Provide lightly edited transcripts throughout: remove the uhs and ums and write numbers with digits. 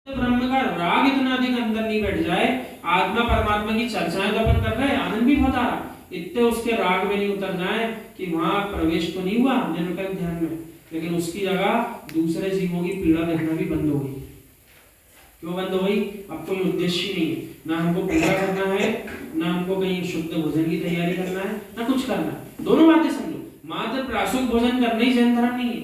ब्रह्म का राग इतना अधिक अंदर नहीं बैठ जाए, आत्मा परमात्मा की चर्चाएं तो अपन कर रहे हैं, आनंद भी बहुत आ रहा, इतने उसके राग में नहीं उतर जाए कि वहां प्रवेश तो नहीं हुआ निर्विकल्प ध्यान में, लेकिन उसकी जगह दूसरे जीवों की पीड़ा देखना भी बंद हो गई। क्यों बंद हो गई? अब कोई उद्देश्य नहीं है, ना हमको पूजा करना है, ना हमको कहीं शुद्ध भोजन की तैयारी करना है, ना कुछ करना है। दोनों बातें समझो, मात्र प्रासुक भोजन करना ही जैन धर्म नहीं है,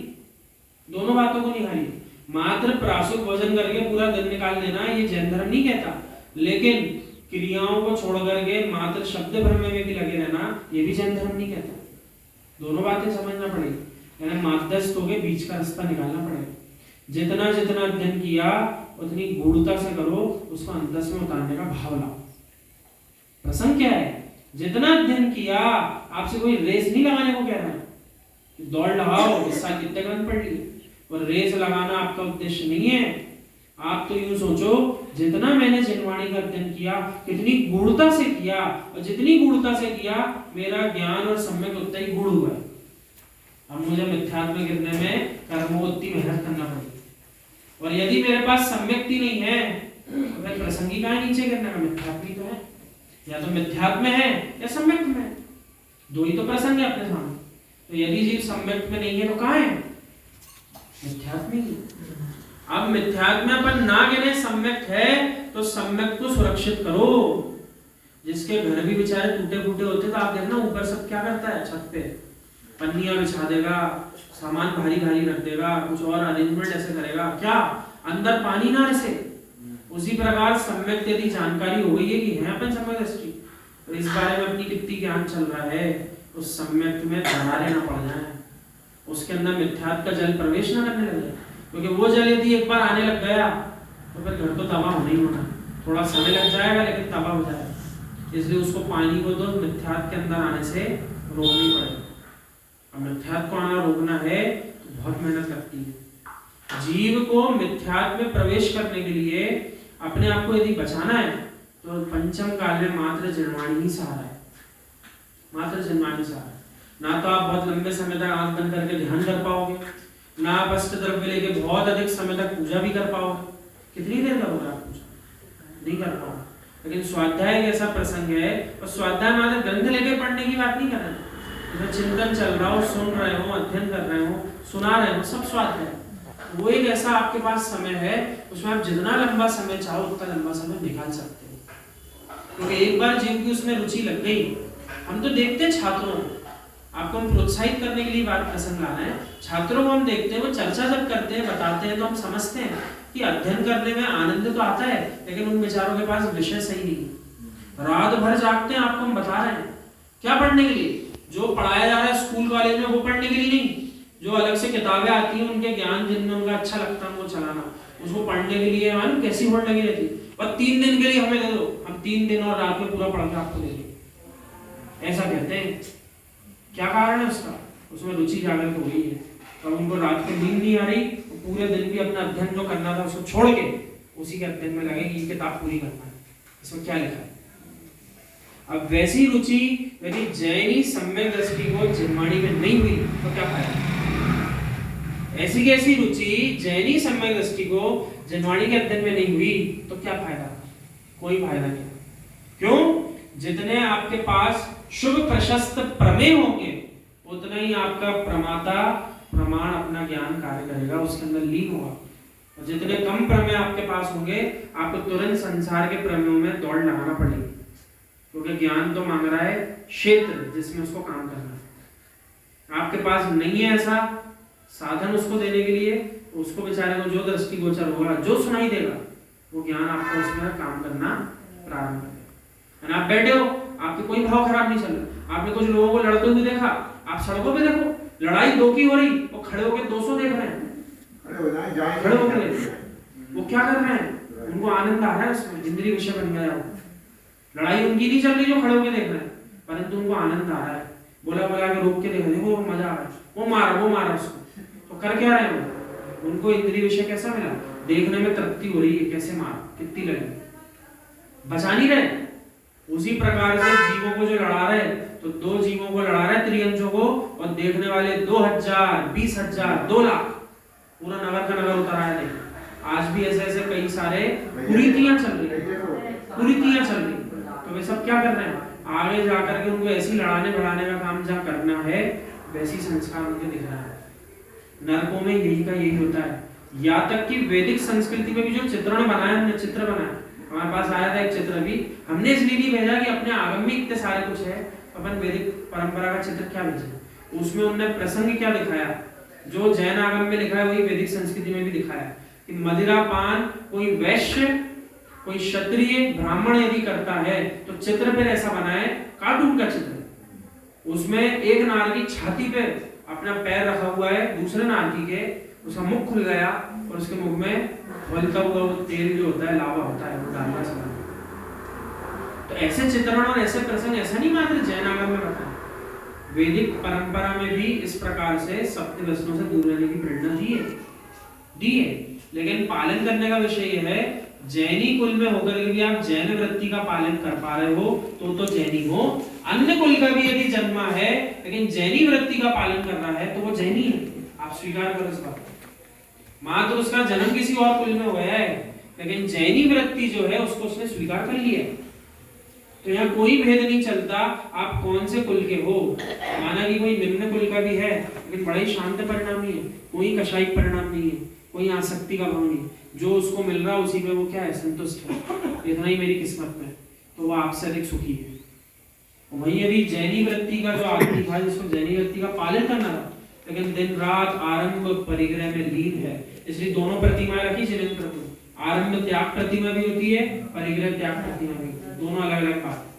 दोनों बातों को निहारिए। मात्र प्रासुक भोजन करके पूरा दिन निकाल देना ये जैन धर्म नहीं कहता, लेकिन क्रियाओं को छोड़ करके मात्र शब्द ब्रह्म में भी लगे रहना ये भी जैन धर्म नहीं कहता। दोनों बातें समझना पड़ेगी, यानी माध्यस्थ होके बीच का रास्ता निकालना पड़ेगा। जितना जितना अध्ययन किया उतनी गूढ़ता से करो, उसको अंतस में उतारने का भाव लाओ। प्रसंग क्या है? जितना अध्ययन किया, आपसे कोई रेस नहीं लगाने को कह रहा है, दौड़ लगाओ, इस साल कितने ग्रंथ पढ़ लिए, और रेस लगाना आपका उद्देश्य नहीं है। आप तो यूं सोचो, जितना मैंने जिनवाणी का अध्ययन किया, कितनी गूढ़ता से किया, और जितनी गूढ़ता से किया मेरा ज्ञान और सम्यक उतना ही गूढ़ हुआ है। अब मुझे मिथ्यात्व गिरने में कर्मों को उतनी मेहनत करना पड़ेगी, और यदि मेरे पास सम्यक्ति नहीं है तो फिर प्रसंगी का नीचे गिरने का, मिथ्यात्व तो है, या तो मिथ्यात्व में है या सम्यक में है, दो ही तो प्रसंग है अपने सामने। तो यदि जीव सम्यक में नहीं है तो कहाँ है? मिथ्यात्व में। अब मिथ्यात्व में अपन ना गिरे, सम्यक है तो सम्यक को सुरक्षित करो। जिसके घर भी बेचारे टूटे फूटे होते, तो आप देखना ऊपर सब क्या करता है, छत पे पन्नियां बिछा देगा, सामान भारी भारी रख देगा, कुछ और अरेंजमेंट ऐसे करेगा, क्या अंदर पानी ना रिसे। उसी प्रकार सम्यक यदि जानकारी हो गई है कि है अपन सम्यक दृष्टि, तो इस बारे में अपनी कितनी ज्ञान चल रहा है, उस सम्यक में दरारें ना पड़ जाए, उसके अंदर मिथ्यात्व का जल प्रवेश ना करने लगे। क्योंकि वो जल यदि एक बार आने लग गया तो फिर घर तो तबाह होना ही होना, थोड़ा समय लग जाएगा लेकिन तबाह हो जाएगा। इसलिए उसको पानी को तो मिथ्यात्व के अंदर आने से रोकनी पड़ेगा। अब मिथ्यात्व को आना रोकना है तो बहुत मेहनत लगती है। जीव को मिथ्यात्व में प्रवेश करने के लिए अपने आप को यदि बचाना है तो पंचम काल में मात्र जिनवाणी ही सहारा है, मात्र जिनवाणी सहारा। ना तो आप बहुत लंबे समय तक आंख बंद करके ध्यान कर पाओगे, ना आप अष्ट द्रव्य लेके बहुत अधिक समय तक पूजा भी कर पाओगे। कितनी देर करोगे आप पूजा? नहीं कर पाओगे। लेकिन स्वाध्याय एक ऐसा प्रसंग है, और स्वाध्याय मात्र ग्रंथ लेके पढ़ने की बात नहीं कर रहे, इसमें चिंतन चल रहा हो, सुन रहे हो, अध्ययन कर रहे हो, सुना रहे हो, सब स्वाध्याय। वो एक ऐसा आपके पास समय है, उसमें आप जितना लंबा समय चाहो उतना लंबा समय निकाल सकते हो। क्योंकि एक बार जीव की उसमें रुचि लग गई, हम तो देखते हैं छात्रों को, आपको हम प्रोत्साहित करने के लिए बात प्रसंग लाना है। छात्रों को हम देखते हैं, वो चर्चा जब करते हैं, बताते हैं, तो हम समझते हैं कि अध्ययन करने में आनंद तो आता है, लेकिन उन बेचारों के पास विषय सही नहीं। रात भर जागते हैं, आपको हम बता रहे हैं क्या पढ़ने के लिए, जो पढ़ाया जा रहा है स्कूल कॉलेज में वो पढ़ने के लिए नहीं, जो अलग से किताबें आती हैं उनके ज्ञान जिनमें उनका अच्छा लगता है वो चलाना, उसको पढ़ने के लिए मालूम कैसी होड़ लगी रहती। और 3 दिन के लिए हमें दे दो, हम 3 दिन और रात में पूरा पढ़ के आपको दे देंगे, ऐसा कहते हैं। क्या कारण है उसका? उसमें रुचि जागृत हो गई है, तो उनको रात को नींद नहीं आ रही, तो पूरे दिन भी अपना अध्ययन जो करना था उसको छोड़ के उसी के अध्ययन में लगे कि ये किताब पूरी करना है, इसमें क्या लिखा है। अब वैसी रुचि यदि जैनी सम्यक दृष्टि को जिनवाणी में नहीं हुई तो क्या फायदा? ऐसी कैसी रुचि जैनी सम्यक दृष्टि को जिनवाणी के अध्ययन में नहीं हुई तो क्या फायदा? कोई फायदा नहीं। क्यों? जितने आपके पास शुभ प्रशस्त प्रमेय होंगे उतना ही आपका प्रमाता प्रमाण अपना ज्ञान कार्य करेगा, उसके अंदर लीन होगा। और जितने कम प्रमेय आपके पास होंगे आपको तुरंत संसार के प्रमेयों में दौड़ लगाना पड़ेगी, क्योंकि ज्ञान तो मांग रहा है क्षेत्र जिसमें उसको काम करना है। आपके पास नहीं है ऐसा साधन उसको देने के लिए, उसको बेचारे को जो दृष्टिगोचर होगा, जो सुनाई देगा, वो ज्ञान आपको उसमें काम करना प्रारंभ करेगा। आप बैठे हो, आपके कोई भाव खराब नहीं चल रहा, आपने कुछ लोगों को लड़ते हुए देखा, आप सड़कों पे देखो, लड़ाई 2 की हो रही और खड़े होकर 200 देख रहे हैं, खड़े होकर वो क्या कर रहे हैं? उनको आनंद आ रहा है उसमें, इंद्रिय विषय बन गया वो। लड़ाई उनकी नहीं चल रही जो खड़े होकर देख रहे हैं, परंतु उनको आनंद आ रहा है। बोला बोला के रोक के देख रहे, वो मजा आ रहा है, वो मारा उसको, तो कर क्या रहे हो? उनको इंद्रिय विषय कैसा मिला? देखने में तृप्ति हो रही है, कैसे मारा, कितनी लगी, बचा नहीं रहे। उसी प्रकार से जीवों को जो लड़ा रहे, तो 2 जीवों को लड़ा रहे, त्रियंशों को, और देखने वाले 2000, 20,000, 2 लाख, पूरा नगर का नगर उतर आया। आज भी ऐसे ऐसे कई सारे कुरीतियां चल रही है। तो वे सब क्या कर रहे हैं, आगे जाकर के उनको ऐसी लड़ाने बढ़ाने का काम जहाँ करना है वैसी संस्कार उनको दिख रहा है। नरकों में यही होता है। या तक कि वैदिक संस्कृति में भी जो चित्रण बनाया, हमने चित्र बनाया, हमारे पास आया था एक चित्र भी, हमने इसलिए नहीं भेजा कि अपने आगम में इतने सारे कुछ है, अपन वैदिक परंपरा का चित्र क्या भेजा, उसमें उन्होंने प्रसंग क्या दिखाया, जो जैन आगम में लिखा है वही वैदिक संस्कृति में भी दिखाया कि मदिरा पान कोई वैश्य, कोई क्षत्रिय, ब्राह्मण यदि करता है तो चित्र फिर ऐसा बनाए, कार्टून का चित्र, उसमें एक नार की छाती पे अपना पैर रखा हुआ है, दूसरे नारकी के उसका मुख खुल गया और उसके मुख में खौलता हुआ वो तेल जो होता है, लावा होता है, वो डालना चाहिए। तो ऐसे चित्रण और ऐसे प्रसंग ऐसा नहीं मात्र जैन आगम में बताया, वैदिक परंपरा में भी इस प्रकार से सत्य व्यसनों से दूर रहने की प्रेरणा दी है। लेकिन पालन करने का विषय यह है, जैनी कुल में होकर के भी आप जैन वृत्ति का पालन कर पा रहे हो तो जैनी हो। अन्य कुल का भी यदि जन्मा है लेकिन जैनी वृत्ति का पालन कर रहा है तो वो जैनी है, आप स्वीकार करो इस बात को। मात्र उसका जन्म किसी और कुल में हुआ है लेकिन जैनी वृत्ति जो है उसको उसने स्वीकार कर लिया। तो यहाँ कोई भेद नहीं चलता आप कौन से कुल के हो। माना कि कोई निम्न कुल का भी है लेकिन बड़ा ही शांत परिणाम नहीं है, कोई कषायिक परिणाम नहीं है, कोई आसक्ति का भाव नहीं, जो उसको मिल रहा उसी में वो क्या है, संतुष्ट है, इतना ही मेरी किस्मत में, तो वो आपसे अधिक सुखी है। वहीं यदि जैनी वृत्ति का जो आदमी था जिसको जैनी वृत्ति का पालन करना था लेकिन दिन रात आरंभ परिग्रह में लीन है, इसलिए दोनों प्रतिमाएं रखी जिनेंद्र को, आरंभ त्याग प्रतिमा भी होती है, परिग्रह त्याग प्रतिमा भी, दोनों अलग अलग बात।